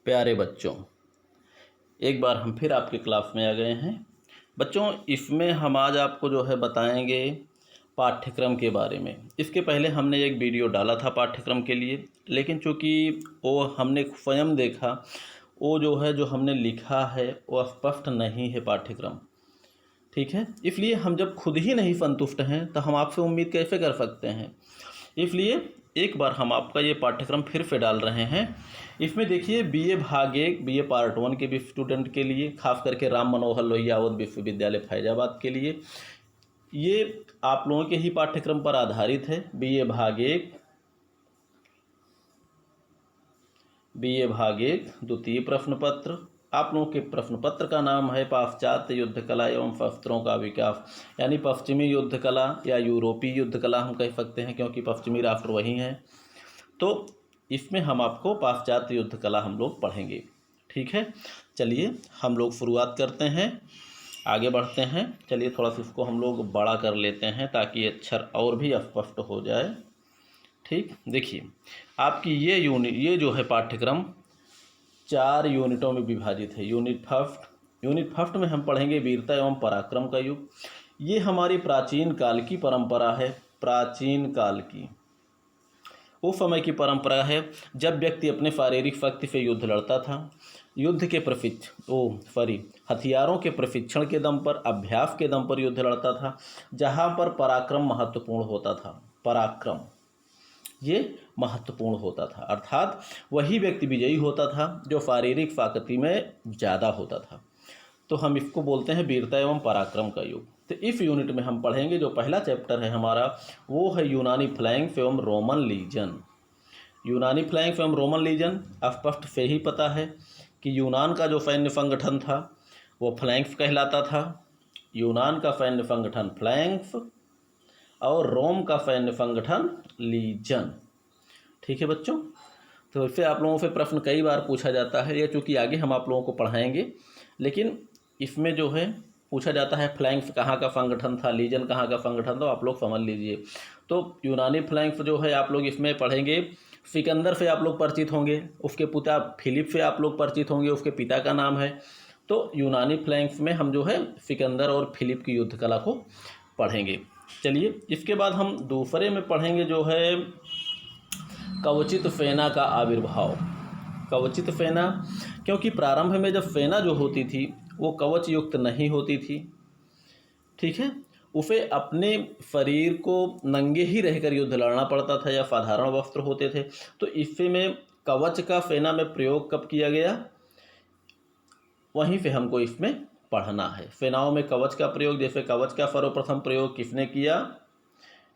प्यारे बच्चों, एक बार हम फिर आपके क्लास में आ गए हैं। बच्चों, इसमें हम आज आपको जो है बताएंगे पाठ्यक्रम के बारे में। इसके पहले हमने एक वीडियो डाला था पाठ्यक्रम के लिए, लेकिन चूँकि वो हमने स्वयं देखा, वो जो है जो हमने लिखा है वो स्पष्ट नहीं है पाठ्यक्रम, ठीक है। इसलिए हम जब खुद ही नहीं संतुष्ट हैं तो हम आपसे उम्मीद कैसे कर सकते हैं। इसलिए एक बार हम आपका ये पाठ्यक्रम फिर से डाल रहे हैं। इसमें देखिए बीए भाग 1 बीए पार्ट 1 के भी स्टूडेंट के लिए, खास करके राम मनोहर लोहिया अवध विश्वविद्यालय फैजाबाद के लिए, ये आप लोगों के ही पाठ्यक्रम पर आधारित है। बीए भाग 1 द्वितीय प्रश्न पत्र। आप लोगों के प्रश्न पत्र का नाम है पाश्चात्य युद्ध कला एवं शस्त्रों का विकास, यानी पश्चिमी युद्ध कला या यूरोपीय युद्ध कला हम कह सकते हैं, क्योंकि पश्चिमी राष्ट्र वही हैं। तो इसमें हम आपको पाश्चात्य युद्ध कला हम लोग पढ़ेंगे, ठीक है। चलिए हम लोग शुरुआत करते हैं, आगे बढ़ते हैं। चलिए थोड़ा सा इसको हम लोग बड़ा कर लेते हैं ताकि अक्षर और भी स्पष्ट हो जाए, ठीक। देखिए आपकी ये जो है पाठ्यक्रम 4 यूनिटों में विभाजित है। यूनिट फर्स्ट में हम पढ़ेंगे वीरता एवं पराक्रम का युग। ये हमारी प्राचीन काल की परंपरा है। प्राचीन काल की उस समय की परंपरा है जब व्यक्ति अपने शारीरिक शक्ति से युद्ध लड़ता था। युद्ध के हथियारों के प्रशिक्षण के दम पर, अभ्यास के दम पर युद्ध लड़ता था, जहाँ पर पराक्रम महत्वपूर्ण होता था। पराक्रम ये महत्वपूर्ण होता था, अर्थात वही व्यक्ति विजयी होता था जो शारीरिक ताकत में ज़्यादा होता था। तो हम इसको बोलते हैं वीरता एवं पराक्रम का युग। तो इस यूनिट में हम पढ़ेंगे, जो पहला चैप्टर है हमारा वो है यूनानी फ्लैंक्स एवं रोमन लीजन। यूनानी फ्लैंक्स एवं रोमन लीजन स्पष्ट से ही पता है कि यूनान का जो सैन्य संगठन था वो फ्लैंक्स कहलाता था। यूनान का सैन्य संगठन फ्लैंक्स और रोम का सैन्य संगठन लीजन, ठीक है बच्चों। तो इससे आप लोगों से प्रश्न कई बार पूछा जाता है, ये चूँकि आगे हम आप लोगों को पढ़ाएंगे, लेकिन इसमें जो है पूछा जाता है फ्लैंक्स कहाँ का संगठन था, लीजन कहाँ का संगठन था, आप लोग समझ लीजिए। तो यूनानी फ्लैंक्स जो है आप लोग इसमें पढ़ेंगे। सिकंदर से आप लोग परिचित होंगे, उसके पिता फिलिप से आप लोग परिचित होंगे, उसके पिता का नाम है। तो यूनानी फ्लैंक्स में हम जो है सिकंदर और फिलिप की युद्ध कला को पढ़ेंगे। चलिए इसके बाद हम दूसरे में पढ़ेंगे जो है कवचित सेना का आविर्भाव। कवचित सेना, क्योंकि प्रारंभ में जब सेना जो होती थी वो कवच युक्त नहीं होती थी, ठीक है। उसे अपने शरीर को नंगे ही रहकर युद्ध लड़ना पड़ता था या साधारण वस्त्र होते थे। तो इससे में कवच का सेना में प्रयोग कब किया गया, वहीं से हमको इसमें पढ़ना है। सेनाओं में कवच का प्रयोग, जैसे कवच का सर्वप्रथम प्रयोग किसने किया,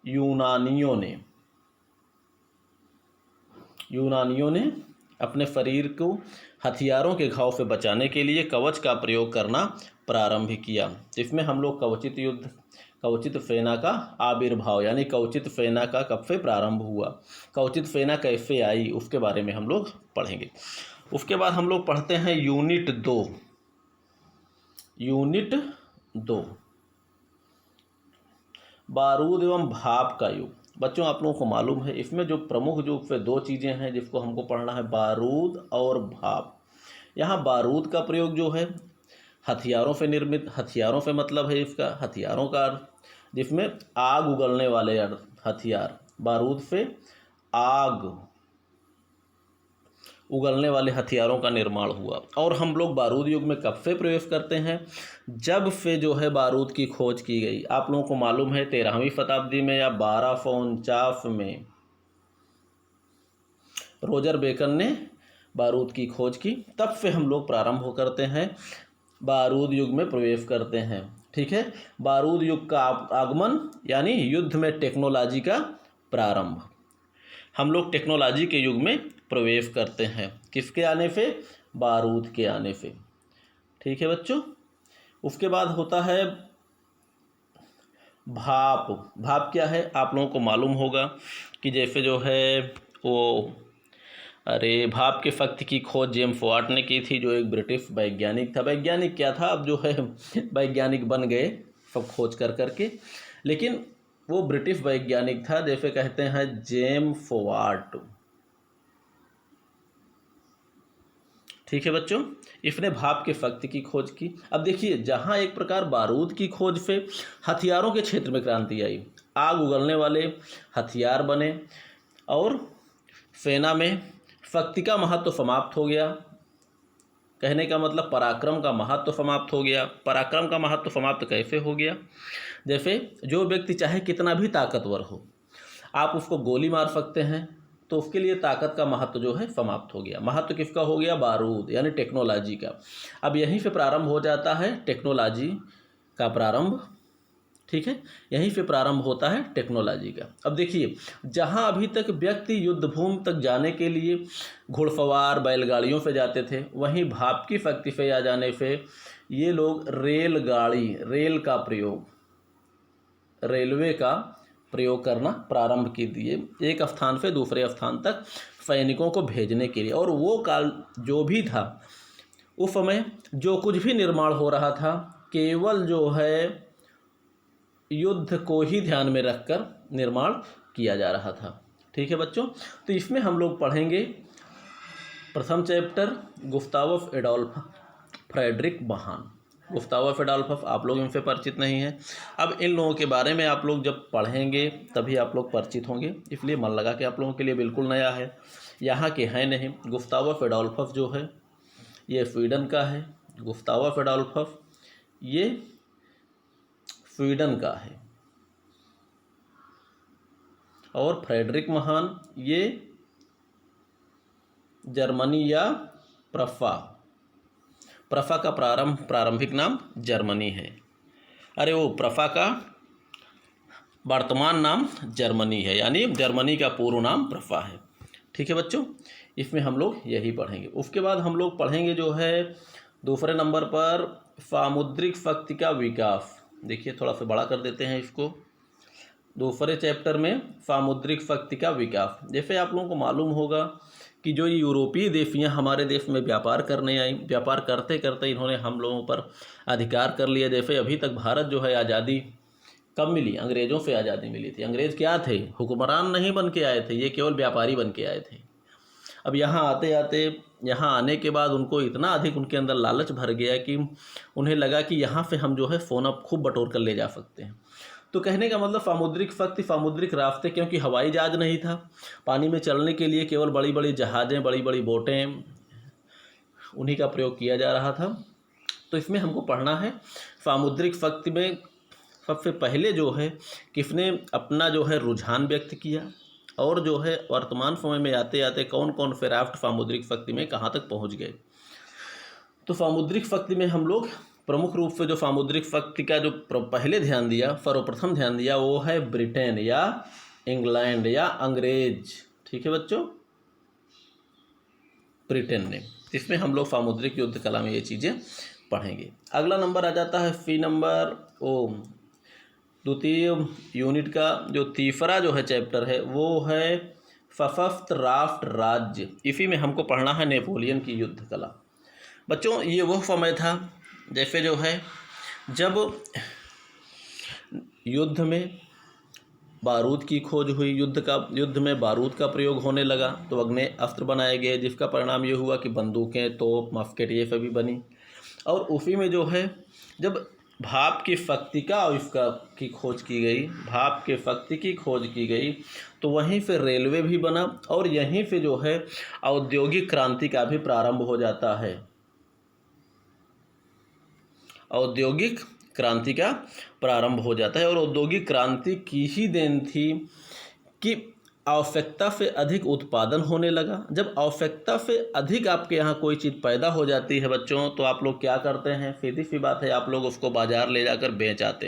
यूनानियों ने अपने शरीर को हथियारों के घाव से बचाने के लिए कवच का प्रयोग करना प्रारंभ किया। इसमें हम लोग कवचित सेना का आविर्भाव, यानी कवचित सेना का कब से प्रारंभ हुआ, कवचित सेना कैसे आई, उसके बारे में हम लोग पढ़ेंगे। उसके बाद हम लोग पढ़ते हैं यूनिट 2 बारूद एवं भाप का युग। बच्चों आप लोगों को मालूम है इसमें जो प्रमुख जो 2 चीज़ें हैं जिसको हमको पढ़ना है, बारूद और भाप। यहाँ बारूद का प्रयोग जो है हथियारों से निर्मित, हथियारों से मतलब है इसका हथियारों का अर्थ, जिसमें आग उगलने वाले हथियार, बारूद से आग उगलने वाले हथियारों का निर्माण हुआ। और हम लोग बारूद युग में कब से प्रवेश करते हैं, जब से जो है बारूद की खोज की गई। आप लोगों को मालूम है 13वीं शताब्दी में या 1249 में रोजर बेकन ने बारूद की खोज की, तब से हम लोग प्रारंभ करते हैं, बारूद युग में प्रवेश करते हैं, ठीक है। बारूद युग का आगमन यानी युद्ध में टेक्नोलॉजी का प्रारंभ। हम लोग टेक्नोलॉजी के युग में प्रवेश करते हैं, किसके आने से, बारूद के आने से, ठीक है बच्चों। उसके बाद होता है भाप। भाप क्या है, आप लोगों को मालूम होगा कि जैसे जो है भाप के शक्ति की खोज जेम्स वाट ने की थी, जो एक ब्रिटिश वैज्ञानिक था। वैज्ञानिक क्या था, अब जो है वैज्ञानिक बन गए सब खोज कर करके, लेकिन वो ब्रिटिश वैज्ञानिक था, जैसे कहते हैं जेम्स वाट। ठीक है बच्चों, इसने भाप के शक्ति की खोज की। अब देखिए, जहाँ एक प्रकार बारूद की खोज से हथियारों के क्षेत्र में क्रांति आई, आग उगलने वाले हथियार बने और सेना में शक्ति का महत्व समाप्त हो गया। कहने का मतलब पराक्रम का महत्व समाप्त हो गया। पराक्रम का महत्व समाप्त कैसे हो गया? जैसे जो व्यक्ति चाहे कितना भी ताकतवर हो, आप उसको गोली मार सकते हैं, तो उसके लिए ताकत का महत्व जो है समाप्त हो गया। महत्व किसका हो गया? बारूद यानी टेक्नोलॉजी का। अब यहीं से प्रारंभ हो जाता है टेक्नोलॉजी का प्रारंभ। ठीक है, यहीं से प्रारंभ होता है टेक्नोलॉजी का। अब देखिए, जहां अभी तक व्यक्ति युद्धभूमि तक जाने के लिए घुड़सवार बैलगाड़ियों से जाते थे, वहीं भाप की शक्ति से आ जाने से ये लोग रेलगाड़ी, रेल का प्रयोग, रेलवे का प्रयोग करना प्रारंभ कर दिए, एक स्थान से दूसरे स्थान तक सैनिकों को भेजने के लिए। और वो काल जो भी था, उस समय जो कुछ भी निर्माण हो रहा था, केवल जो है युद्ध को ही ध्यान में रखकर निर्माण किया जा रहा था। ठीक है बच्चों, तो इसमें हम लोग पढ़ेंगे प्रथम चैप्टर गुस्ताव एडोल्फ फ्रेडरिक महान। गुस्ताव एडोल्फ, आप लोग इनसे परिचित नहीं हैं। अब इन लोगों के बारे में आप लोग जब पढ़ेंगे तभी आप लोग परिचित होंगे, इसलिए मन लगा कि आप लोगों के लिए बिल्कुल नया है, यहाँ के हैं नहीं। गुस्ताव एडोल्फ जो है ये स्वीडन का है। गुस्ताव एडोल्फ ये स्वीडन का है, और फ्रेडरिक महान ये जर्मनी या प्रफा का प्रारंभिक नाम जर्मनी है। अरे वो प्रफा का वर्तमान नाम जर्मनी है, यानी जर्मनी का पूर्व नाम प्रफा है। ठीक है बच्चों, इसमें हम लोग यही पढ़ेंगे। उसके बाद हम लोग पढ़ेंगे जो है दूसरे नंबर पर सामुद्रिक शक्ति का विकास। देखिए, थोड़ा सा बड़ा कर देते हैं इसको। दूसरे चैप्टर में सामुद्रिक शक्ति का विकास। जैसे आप लोगों को मालूम होगा कि जो यूरोपीय देशियाँ हमारे देश में व्यापार करने आई, व्यापार करते करते इन्होंने हम लोगों पर अधिकार कर लिया। जैसे अभी तक भारत जो है आज़ादी कब मिली? अंग्रेज़ों से आज़ादी मिली थी। अंग्रेज़ क्या थे? हुक्मरान नहीं बन के आए थे, ये केवल व्यापारी बन के आए थे। अब यहाँ आते आते, यहाँ आने के बाद उनको इतना अधिक उनके अंदर लालच भर गया कि उन्हें लगा कि यहाँ से हम जो है सोना खूब बटोर कर ले जा सकते हैं। तो कहने का मतलब सामुद्रिक शक्ति, सामुद्रिक रास्ते, क्योंकि हवाई जहाज नहीं था, पानी में चलने के लिए केवल बड़ी बड़ी जहाज़ें, बड़ी बड़ी बोटें, उन्हीं का प्रयोग किया जा रहा था। तो इसमें हमको पढ़ना है सामुद्रिक शक्ति में सबसे पहले जो है किसने अपना जो है रुझान व्यक्त किया, और जो है वर्तमान समय में आते आते कौन कौन से राष्ट्र सामुद्रिक शक्ति में कहाँ तक पहुँच गए। तो सामुद्रिक शक्ति में हम लोग प्रमुख रूप से जो सामुद्रिक शक्ति का जो पहले ध्यान दिया, सर्वप्रथम ध्यान दिया, वो है ब्रिटेन या इंग्लैंड या अंग्रेज। ठीक है बच्चों, ब्रिटेन ने। इसमें हम लोग सामुद्रिक युद्ध कला में ये चीज़ें पढ़ेंगे। अगला नंबर आ जाता है सी नंबर, द्वितीय यूनिट का जो तीसरा जो है चैप्टर है वो है सशस्त्र राष्ट्र राज्य। इसी में हमको पढ़ना है नेपोलियन की युद्ध कला। बच्चों, ये वो समय था जैसे जो है जब युद्ध में बारूद की खोज हुई, युद्ध में बारूद का प्रयोग होने लगा, तो अग्नि अस्त्र बनाए गए, जिसका परिणाम ये हुआ कि बंदूकें, तोप, मस्केट ये सभी बनी। और उसी में जो है जब भाप की शक्ति का आविष्कार की खोज की गई, भाप के शक्ति की खोज की गई, तो वहीं से रेलवे भी बना, और यहीं से जो है औद्योगिक क्रांति का भी प्रारंभ हो जाता है। औद्योगिक क्रांति का प्रारंभ हो जाता है, और औद्योगिक क्रांति की ही देन थी कि आवश्यकता से अधिक उत्पादन होने लगा। जब आवश्यकता से अधिक आपके यहाँ कोई चीज़ पैदा हो जाती है बच्चों, तो आप लोग क्या करते हैं? सीधी सी बात है, आप लोग उसको बाजार ले जाकर बेच आते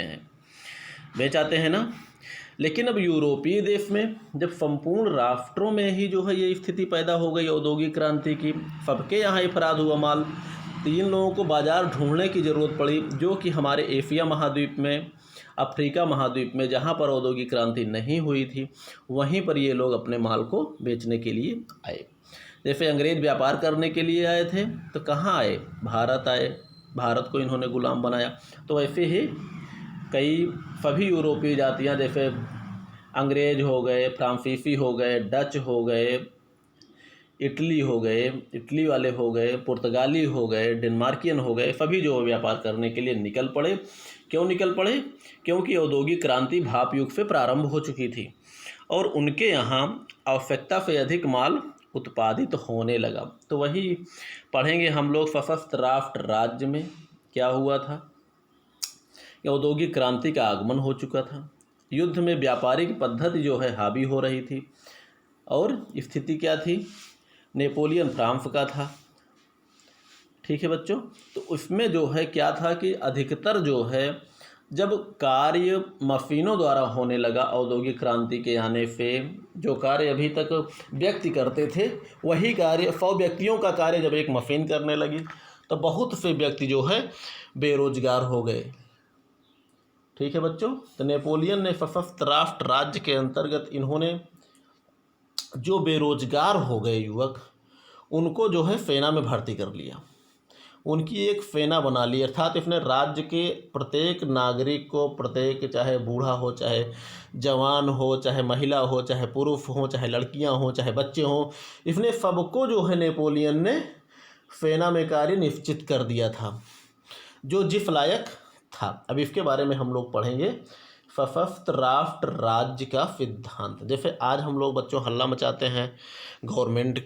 हैं ना। लेकिन अब यूरोपीय देश में जब संपूर्ण राष्ट्रों में ही जो है ये स्थिति पैदा हो गई औद्योगिक क्रांति की, सबके यहाँ अफराद हुआ माल, तो इन लोगों को बाज़ार ढूंढने की ज़रूरत पड़ी, जो कि हमारे एशिया महाद्वीप में, अफ्रीका महाद्वीप में, जहाँ पर औद्योगिक क्रांति नहीं हुई थी, वहीं पर ये लोग अपने माल को बेचने के लिए आए। जैसे अंग्रेज़ व्यापार करने के लिए आए थे, तो कहाँ आए? भारत आए, भारत को इन्होंने गुलाम बनाया। तो वैसे ही सभी यूरोपीय जातियाँ, जैसे अंग्रेज हो गए, फ्रांसीसी हो गए, डच हो गए, इटली हो गए, इटली वाले हो गए, पुर्तगाली हो गए, डेनमार्कियन हो गए, सभी जो व्यापार करने के लिए निकल पड़े। क्यों निकल पड़े? क्योंकि औद्योगिक क्रांति भाप युग से प्रारंभ हो चुकी थी और उनके यहाँ आवश्यकता से अधिक माल उत्पादित होने लगा। तो वही पढ़ेंगे हम लोग। सशस्त्र राष्ट्र राज्य में क्या हुआ था? औद्योगिक क्रांति का आगमन हो चुका था। युद्ध में व्यापारिक पद्धति जो है हावी हो रही थी और स्थिति क्या थी? नेपोलियन फ्रांस का था। ठीक है बच्चों, तो उसमें जो है क्या था कि अधिकतर जो है जब कार्य मशीनों द्वारा होने लगा औद्योगिक क्रांति के आने से, जो कार्य अभी तक व्यक्ति करते थे वही कार्य 100 व्यक्तियों का कार्य जब एक मशीन करने लगी तो बहुत से व्यक्ति जो है बेरोजगार हो गए। ठीक है बच्चों, तो नेपोलियन ने सशस्त्र राष्ट्र राज्य के अंतर्गत इन्होंने जो बेरोजगार हो गए युवक उनको जो है सेना में भर्ती कर लिया, उनकी एक सेना बना ली। अर्थात इसने राज्य के प्रत्येक नागरिक को, प्रत्येक चाहे बूढ़ा हो, चाहे जवान हो, चाहे महिला हो, चाहे पुरुष हो, चाहे लड़कियां हो, चाहे बच्चे हों, इसने सबको जो है नेपोलियन ने सेना में कार्य निश्चित कर दिया था जो जिस लायक था। अब इसके बारे में हम लोग पढ़ेंगे। सशस्त्र राष्ट्र राज्य का सिद्धांत। जैसे आज हम लोग बच्चों हल्ला मचाते हैं गवर्नमेंट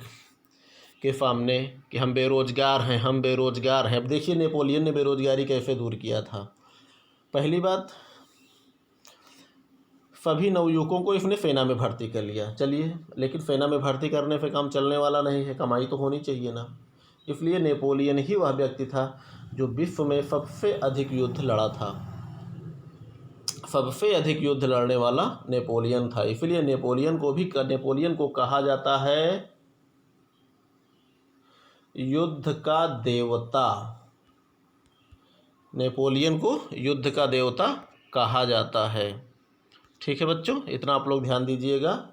के सामने कि हम बेरोजगार हैं, हम बेरोजगार हैं। अब देखिए नेपोलियन ने बेरोजगारी कैसे दूर किया था। पहली बात, सभी नवयुवकों को इसने सेना में भर्ती कर लिया। चलिए, लेकिन सेना में भर्ती करने से काम चलने वाला नहीं है, कमाई तो होनी चाहिए ना। इसलिए नेपोलियन ही वह व्यक्ति था जो विश्व में सबसे अधिक युद्ध लड़ा था। सबसे अधिक युद्ध लड़ने वाला नेपोलियन था। इसलिए नेपोलियन को कहा जाता है युद्ध का देवता। नेपोलियन को युद्ध का देवता कहा जाता है। ठीक है बच्चों, इतना आप लोग ध्यान दीजिएगा।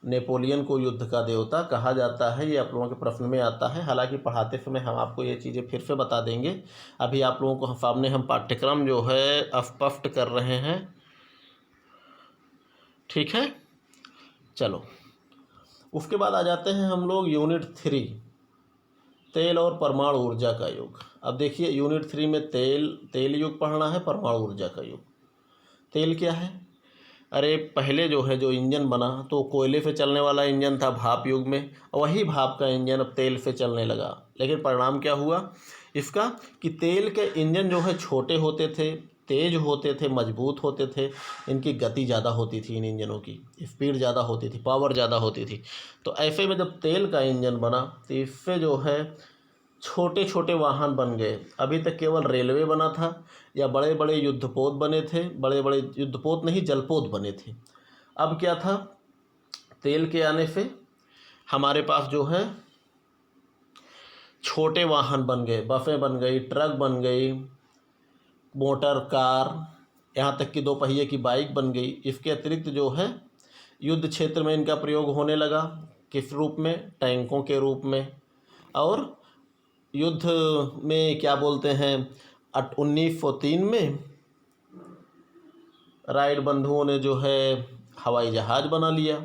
नेपोलियन को युद्ध का देवता कहा जाता है, ये आप लोगों के प्रश्न में आता है। हालांकि पढ़ाते समय हम आपको ये चीज़ें फिर से बता देंगे। अभी आप लोगों को सामने हम पाठ्यक्रम जो है स्पष्ट कर रहे हैं। ठीक है, चलो उसके बाद आ जाते हैं हम लोग यूनिट 3, तेल और परमाणु ऊर्जा का युग। अब देखिए यूनिट 3 में तेल युग पढ़ना है, परमाणु ऊर्जा का युग। तेल क्या है? अरे पहले जो है जो इंजन बना तो कोयले से चलने वाला इंजन था भाप युग में, वही भाप का इंजन अब तेल से चलने लगा। लेकिन परिणाम क्या हुआ इसका कि तेल के इंजन जो है छोटे होते थे, तेज होते थे, मजबूत होते थे, इनकी गति ज़्यादा होती थी, इन इंजनों की स्पीड ज़्यादा होती थी, पावर ज़्यादा होती थी। तो ऐसे में जब तेल का इंजन बना तो इससे जो है छोटे छोटे वाहन बन गए। अभी तक केवल रेलवे बना था या बड़े बड़े युद्धपोत बने थे, बड़े बड़े युद्धपोत नहीं जलपोत बने थे। अब क्या था, तेल के आने से हमारे पास जो है छोटे वाहन बन गए, बसें बन गई, ट्रक बन गई, मोटर कार, यहाँ तक कि 2 पहिए की बाइक बन गई। इसके अतिरिक्त जो है युद्ध क्षेत्र में इनका प्रयोग होने लगा। किस रूप में? टैंकों के रूप में। और युद्ध में क्या बोलते हैं 1903 में राइट बंधुओं ने जो है हवाई जहाज़ बना लिया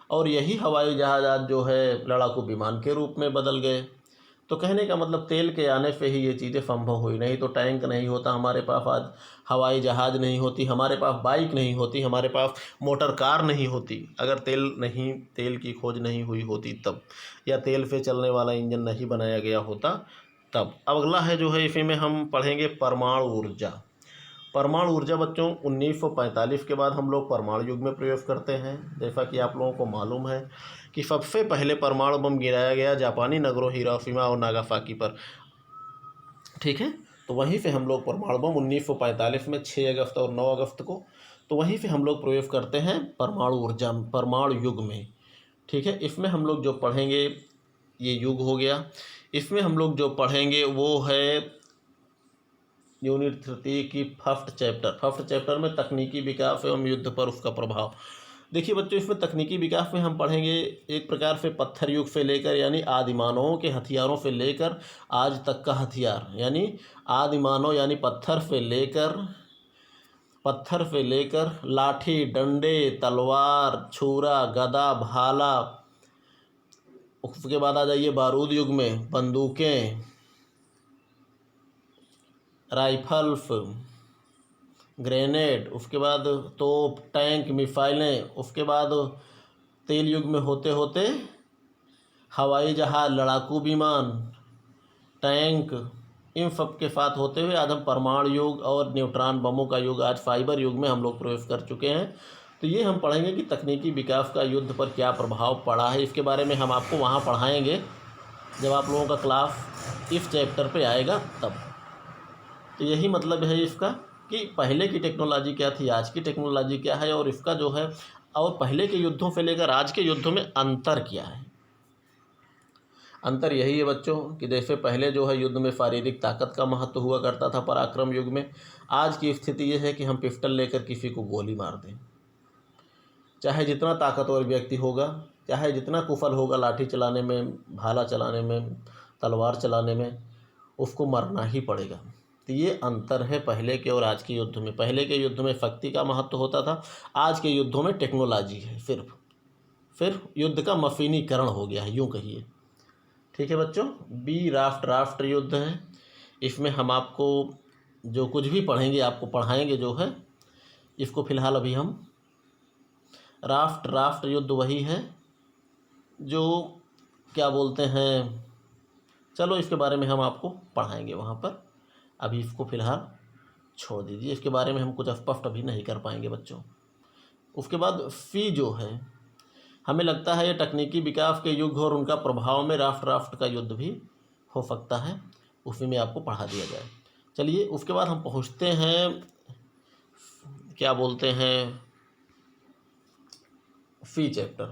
और यही हवाई जहाज़ आज जो है लड़ाकू विमान के रूप में बदल गए। तो कहने का मतलब तेल के आने से ही ये चीज़ें संभव हुई, नहीं तो टैंक नहीं होता हमारे पास, आज हवाई जहाज़ नहीं होती हमारे पास, बाइक नहीं होती हमारे पास, मोटर कार नहीं होती अगर तेल की खोज नहीं हुई होती तब, या तेल से चलने वाला इंजन नहीं बनाया गया होता तब। अब अगला है जो है इसी में हम पढ़ेंगे परमाणु ऊर्जा। परमाणु ऊर्जा बच्चों 1945 के बाद हम लोग परमाणु युग में प्रयोग करते हैं। जैसा कि आप लोगों को मालूम है कि सबसे पहले परमाणु बम गिराया गया जापानी नगरों हिरोशिमा और नागासाकी पर। ठीक है, तो वहीं से हम लोग परमाणु बम 1945 में 6 अगस्त और 9 अगस्त को, तो वहीं से हम लोग प्रयोग करते हैं परमाणु ऊर्जा, परमाणु युग में। ठीक है, इसमें हम लोग जो पढ़ेंगे ये युग हो गया। इसमें हम लोग जो पढ़ेंगे वो है यूनिट 3 की फर्स्ट चैप्टर में तकनीकी विकास एवं युद्ध पर उसका प्रभाव। देखिए बच्चों, इसमें तकनीकी विकास में हम पढ़ेंगे एक प्रकार से पत्थर युग से लेकर यानी आदिमानवों के हथियारों से लेकर आज तक का हथियार, यानी आदिमानव यानी पत्थर से लेकर लाठी, डंडे, तलवार, छुरा, गदा, भाला, उसके बाद आ जाइए बारूद युग में, बंदूकें, राइफल्स, ग्रेनेड, उसके बाद तोप, टैंक, मिसाइलें, उसके बाद तेल युग में होते होते हवाई जहाज़, लड़ाकू विमान, टैंक, इन सब के साथ होते हुए आज हम परमाणु युग और न्यूट्रॉन बमों का युग, आज फाइबर युग में हम लोग प्रवेश कर चुके हैं। तो ये हम पढ़ेंगे कि तकनीकी विकास का युद्ध पर क्या प्रभाव पड़ा है। इसके बारे में हम आपको वहाँ पढ़ाएंगे जब आप लोगों का क्लास इस चैप्टर पे आएगा तब। तो यही मतलब है इसका कि पहले की टेक्नोलॉजी क्या थी, आज की टेक्नोलॉजी क्या है, और इसका जो है और पहले के युद्धों से लेकर आज के युद्धों में अंतर क्या है। अंतर यही है बच्चों कि जैसे पहले जो है युद्ध में शारीरिक ताकत का महत्व हुआ करता था पराक्रम युग में, आज की स्थिति ये है कि हम पिस्टल लेकर किसी को गोली मार दें। चाहे जितना ताकतवर व्यक्ति होगा, चाहे जितना कुशल होगा लाठी चलाने में, भाला चलाने में, तलवार चलाने में, उसको मरना ही पड़ेगा। तो ये अंतर है पहले के और आज के युद्ध में। पहले के युद्ध में शक्ति का महत्व होता था, आज के युद्धों में टेक्नोलॉजी है, सिर्फ युद्ध का मशीनीकरण हो गया है, यूँ कहिए। ठीक है बच्चों, बी राष्ट्र युद्ध है। इसमें हम आपको जो कुछ भी पढ़ेंगे आपको पढ़ाएंगे जो है इसको फ़िलहाल अभी हम राष्ट्र युद्ध वही है जो क्या बोलते हैं, चलो इसके बारे में हम आपको पढ़ाएंगे वहाँ पर, अभी इसको फ़िलहाल छोड़ दीजिए, इसके बारे में हम कुछ स्पष्ट अभी नहीं कर पाएंगे बच्चों। उसके बाद सी जो है, हमें लगता है ये तकनीकी विकास के युग और उनका प्रभाव में राष्ट्र का युद्ध भी हो सकता है, उसी में आपको पढ़ा दिया जाए। चलिए उसके बाद हम पहुँचते हैं क्या बोलते हैं सी चैप्टर,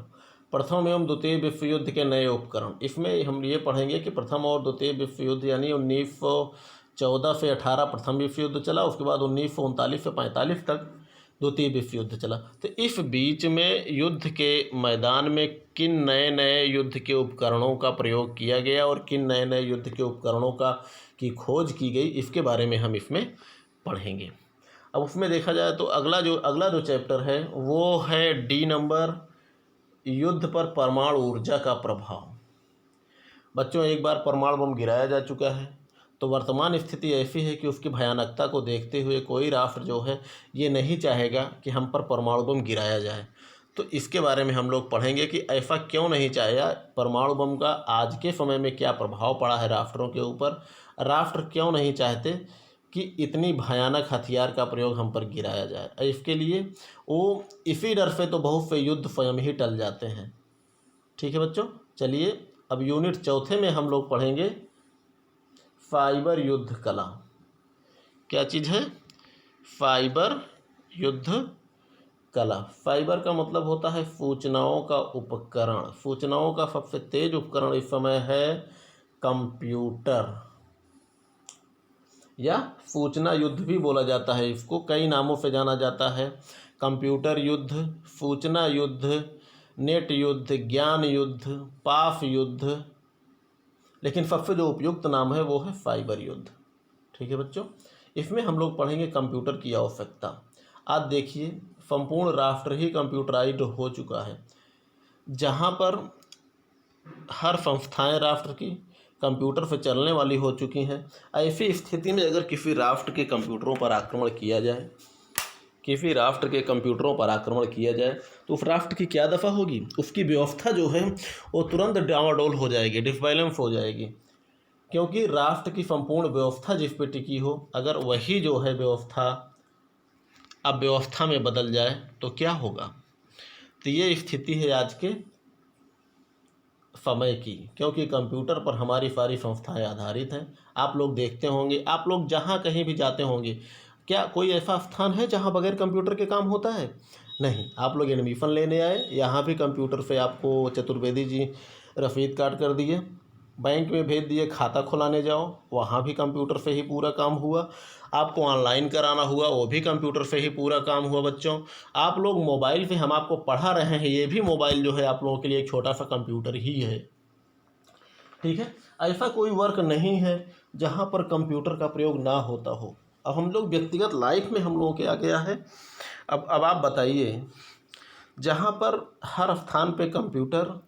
प्रथम एवं द्वितीय विश्व युद्ध के नए उपकरण। इसमें हम ये पढ़ेंगे कि प्रथम और द्वितीय विश्व युद्ध यानी 1914 से 18 प्रथम विश्व युद्ध चला, उसके बाद 1939 से 45 तक द्वितीय विश्व युद्ध चला। तो इस बीच में युद्ध के मैदान में किन नए नए युद्ध के उपकरणों का प्रयोग किया गया और किन नए नए युद्ध के उपकरणों की खोज की गई, इसके बारे में हम इसमें पढ़ेंगे। अब उसमें देखा जाए तो अगला जो चैप्टर है वो है डी नंबर, युद्ध पर परमाणु ऊर्जा का प्रभाव। बच्चों एक बार परमाणु बम गिराया जा चुका है, तो वर्तमान स्थिति ऐसी है कि उसकी भयानकता को देखते हुए कोई राष्ट्र जो है ये नहीं चाहेगा कि हम पर परमाणु बम गिराया जाए। तो इसके बारे में हम लोग पढ़ेंगे कि ऐसा क्यों नहीं चाहेगा, परमाणु बम का आज के समय में क्या प्रभाव पड़ा है राष्ट्रों के ऊपर, राष्ट्र क्यों नहीं चाहते कि इतनी भयानक हथियार का प्रयोग हम पर गिराया जाए। इसके लिए वो इसी डर से तो बहुत से युद्ध स्वयं ही टल जाते हैं। ठीक है बच्चों, चलिए अब यूनिट चौथे में हम लोग पढ़ेंगे फाइबर युद्ध कला। क्या चीज़ है? फाइबर युद्ध कला। फाइबर का मतलब होता है सूचनाओं का उपकरण। सूचनाओं का सबसे तेज उपकरण इस समय है कंप्यूटर, या सूचना युद्ध भी बोला जाता है, इसको कई नामों से जाना जाता है। कंप्यूटर युद्ध, सूचना युद्ध, नेट युद्ध, ज्ञान युद्ध, पास युद्ध, लेकिन सबसे जो उपयुक्त नाम है वो है फाइबर युद्ध। ठीक है बच्चों, इसमें हम लोग पढ़ेंगे कंप्यूटर की आवश्यकता। आज देखिए संपूर्ण राष्ट्र ही कंप्यूटराइज्ड हो चुका है, जहाँ पर हर संस्थाएं राष्ट्र की कंप्यूटर से चलने वाली हो चुकी हैं। ऐसी स्थिति में अगर किसी राष्ट्र के कंप्यूटरों पर आक्रमण किया जाए, किसी राष्ट्र के कंप्यूटरों पर आक्रमण किया जाए तो उस राष्ट्र की क्या दशा होगी? उसकी व्यवस्था जो है वो तुरंत डामाडोल हो जाएगी, डिसबैलेंस हो जाएगी, क्योंकि राष्ट्र की संपूर्ण व्यवस्था जिस पे टिकी हो, अगर वही जो है व्यवस्था अब व्यवस्था में बदल जाए तो क्या होगा। तो ये स्थिति है आज के समय की, क्योंकि कंप्यूटर पर हमारी सारी संस्थाएं आधारित हैं। आप लोग देखते होंगे, आप लोग जहाँ कहीं भी जाते होंगे, क्या कोई ऐसा स्थान है जहाँ बगैर कंप्यूटर के काम होता है? नहीं। आप लोग एडमिशन लेने आए, यहाँ भी कंप्यूटर से आपको चतुर्वेदी जी रसीद काट कर दिए, बैंक में भेज दिए, खाता खुलाने जाओ, वहाँ भी कंप्यूटर से ही पूरा काम हुआ। आपको ऑनलाइन कराना हुआ, वो भी कंप्यूटर से ही पूरा काम हुआ। बच्चों आप लोग मोबाइल पे हम आपको पढ़ा रहे हैं, ये भी मोबाइल जो है आप लोगों के लिए एक छोटा सा कंप्यूटर ही है। ठीक है, ऐसा कोई वर्क नहीं है जहाँ पर कंप्यूटर का प्रयोग ना होता हो। अब हम लोग व्यक्तिगत लाइफ में हम लोगों के आ गया है। अब आप बताइए, जहाँ पर हर स्थान पे कंप्यूटर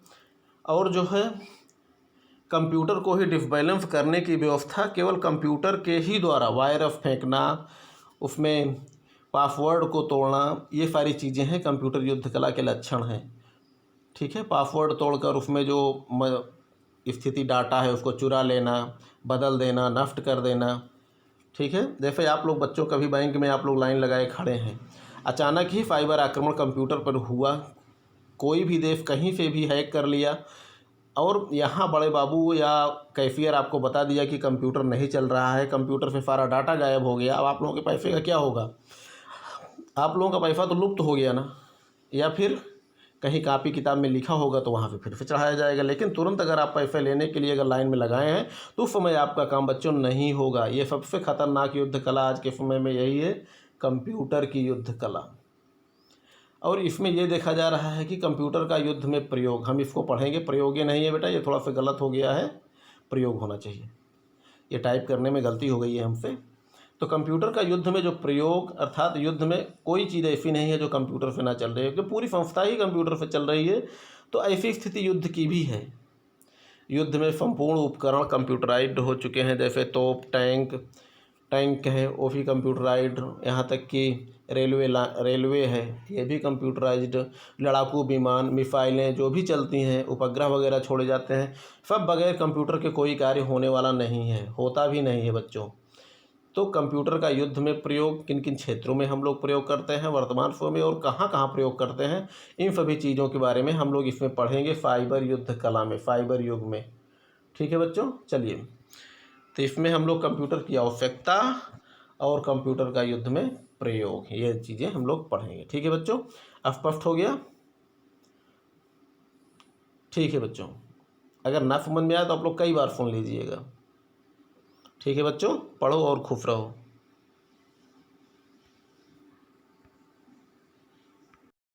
और जो है कंप्यूटर को ही डिसबैलेंस करने की व्यवस्था केवल कंप्यूटर के ही द्वारा, वायरस फेंकना, उसमें पासवर्ड को तोड़ना, ये सारी चीज़ें हैं कंप्यूटर युद्ध कला के लक्षण हैं। ठीक है, पासवर्ड तोड़कर उसमें जो स्थिति डाटा है उसको चुरा लेना, बदल देना, नष्ट कर देना। ठीक है, जैसे आप लोग बच्चों, कभी बैंक में आप लोग लाइन लगाए खड़े हैं, अचानक ही साइबर आक्रमण कंप्यूटर पर हुआ, कोई भी देश कहीं से भी हैक कर लिया और यहाँ बड़े बाबू या कैशियर आपको बता दिया कि कंप्यूटर नहीं चल रहा है, कंप्यूटर से सारा डाटा गायब हो गया। अब आप लोगों के पैसे का क्या होगा? आप लोगों का पैसा तो लुप्त हो गया ना, या फिर कहीं कापी किताब में लिखा होगा तो वहाँ पे फिर से चढ़ाया जाएगा। लेकिन तुरंत अगर आप पैसे लेने के लिए अगर लाइन में लगाए हैं तो उस समय आपका काम बच्चों नहीं होगा। ये सबसे खतरनाक युद्ध कला आज के समय में यही है, कंप्यूटर की युद्ध कला। और इसमें ये देखा जा रहा है कि कंप्यूटर का युद्ध में प्रयोग, हम इसको पढ़ेंगे, प्रयोग ये नहीं है बेटा, ये थोड़ा सा गलत हो गया है, प्रयोग होना चाहिए, ये टाइप करने में गलती हो गई है हमसे। तो कंप्यूटर का युद्ध में जो प्रयोग, अर्थात युद्ध में कोई चीज़ ऐसी नहीं है जो कंप्यूटर से ना चल रही है, क्योंकि पूरी संस्था ही कंप्यूटर से चल रही है। तो ऐसी स्थिति युद्ध की भी है। युद्ध में संपूर्ण उपकरण कंप्यूटराइज्ड हो चुके हैं, जैसे तोप, टैंक है वो भी कंप्यूटराइज्ड, यहाँ तक कि रेलवे है ये भी कंप्यूटराइज्ड, लड़ाकू विमान, मिसाइलें जो भी चलती हैं, उपग्रह वगैरह छोड़े जाते हैं, सब बगैर कंप्यूटर के कोई कार्य होने वाला नहीं है, होता भी नहीं है बच्चों। तो कंप्यूटर का युद्ध में प्रयोग किन किन क्षेत्रों में हम लोग प्रयोग करते हैं वर्तमान समय में, और कहाँ कहाँ प्रयोग करते हैं, इन सभी चीज़ों के बारे में हम लोग इसमें पढ़ेंगे साइबर युद्ध कला में, साइबर युग में। ठीक है बच्चों, चलिए, तो इसमें हम लोग कंप्यूटर की आवश्यकता और कंप्यूटर का युद्ध में प्रयोग, ये चीज़ें हम लोग पढ़ेंगे। ठीक है बच्चों, स्पष्ट हो गया? ठीक है बच्चों, अगर ना समझ में आए तो आप लोग कई बार सुन लीजिएगा। ठीक है बच्चों, पढ़ो और खुश रहो।